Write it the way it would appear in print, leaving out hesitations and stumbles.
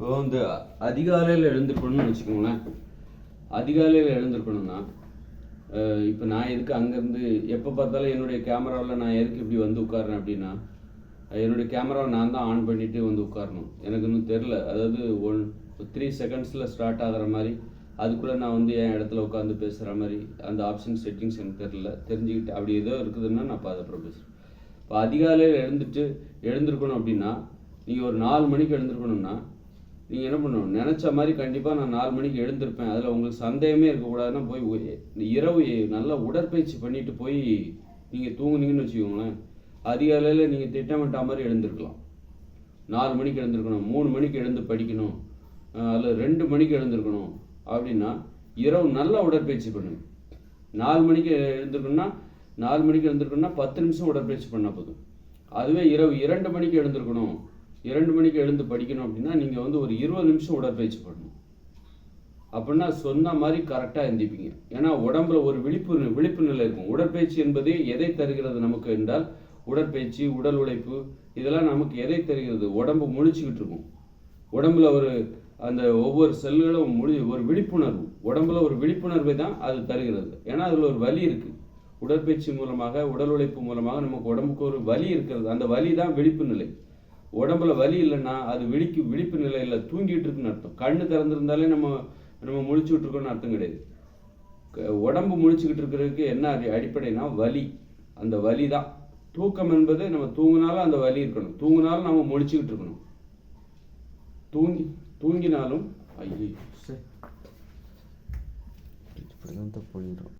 இப்போ வந்து அதிகாலையில் எழுந்திருக்கணும்னு வச்சுக்கோங்களேன். அதிகாலையில் எழுந்திருக்கணும்னா இப்போ நான் எதுக்கு அங்கேருந்து எப்போ பார்த்தாலும் என்னுடைய கேமராவில் நான் எதுக்கு இப்படி வந்து உட்கார்றேன் அப்படின்னா, என்னுடைய கேமராவை நான் தான் ஆன் பண்ணிவிட்டு வந்து உட்காரணும். எனக்கு இன்னும் தெரில. அதாவது 3 செகண்ட்ஸில் ஸ்டார்ட் ஆகிற மாதிரி, அதுக்குள்ளே நான் வந்து என் இடத்துல உட்காந்து பேசுகிற மாதிரி அந்த ஆப்ஷன் செட்டிங்ஸ் எனக்கு தெரில. தெரிஞ்சுக்கிட்டு அப்படி ஏதோ இருக்குதுன்னா நான் அதை அப்புறம் பேசுகிறேன். இப்போ அதிகாலையில் எழுந்திருக்கணும் அப்படின்னா, நீங்கள் ஒரு 4 மணிக்கு எழுந்திருக்கணும்னா நீங்கள் என்ன பண்ணணும், நினச்ச மாதிரி கண்டிப்பாக நான் 4 மணிக்கு எழுந்திருப்பேன், அதில் உங்களுக்கு சந்தேகமே இருக்கக்கூடாதுன்னா போய் இரவு நல்லா உடற்பயிற்சி பண்ணிவிட்டு போய் நீங்கள் தூங்குனீங்கன்னு வச்சுக்கோங்களேன், அதிகாலையில் நீங்கள் திட்டமிட்ட மாதிரி எழுந்திருக்கலாம். 4 மணிக்கு எழுந்திருக்கணும், 3 மணிக்கு எழுந்து படிக்கணும், அதில் 2 மணிக்கு எழுந்திருக்கணும் அப்படின்னா இரவு நல்லா உடற்பயிற்சி பண்ணுங்க. 4 மணிக்கு எழுந்திருக்கணும்னா 10 நிமிஷம் உடற்பயிற்சி பண்ணால் போதும். அதுவே இரவு 2 மணிக்கு எழுந்திருக்கணும், 2 மணிக்கு எழுந்து படிக்கணும் அப்படின்னா நீங்கள் வந்து ஒரு 20 நிமிஷம் உடற்பயிற்சி பண்ணணும். அப்படின்னா சொன்ன மாதிரி கரெக்டாக எந்திப்பீங்க. ஏன்னா உடம்புல ஒரு விழிப்பு நிலை இருக்கும். உடற்பயிற்சி என்பது எதை தருகிறது நமக்கு என்றால், உடற்பயிற்சி, உடல் உழைப்பு, இதெல்லாம் நமக்கு எதை தருகிறது? உடம்பு முழிச்சுக்கிட்டு இருக்கும். உடம்புல அந்த ஒவ்வொரு செல்களும் ஒரு விழிப்புணர்வு, உடம்புல ஒரு விழிப்புணர்வை தான் அது தருகிறது. ஏன்னா அதில் ஒரு வலி இருக்குது. உடற்பயிற்சி மூலமாக, உடல் உழைப்பு மூலமாக நமக்கு உடம்புக்கு ஒரு வலி இருக்கிறது. அந்த வலி தான் விழிப்பு நிலை. உடம்புல வலி இல்லைன்னா அது விழிப்பு நிலையில் தூங்கிட்டு இருக்குன்னு அர்த்தம். கண்ணு திறந்திருந்தாலே நம்ம முழிச்சுக்கிட்டு இருக்கோம்னு அர்த்தம் கிடையாது. உடம்பு முழிச்சுக்கிட்டு இருக்கிறதுக்கு என்ன அடிப்படைனா வலி. அந்த வலி தான் தூக்கம் என்பது. நம்ம தூங்கினாலும் அந்த வலி இருக்கணும், தூங்கினாலும் நம்ம முழிச்சுக்கிட்டு இருக்கணும். தூங்கினாலும் ஐயோ இப்படிதான் போயிடும்.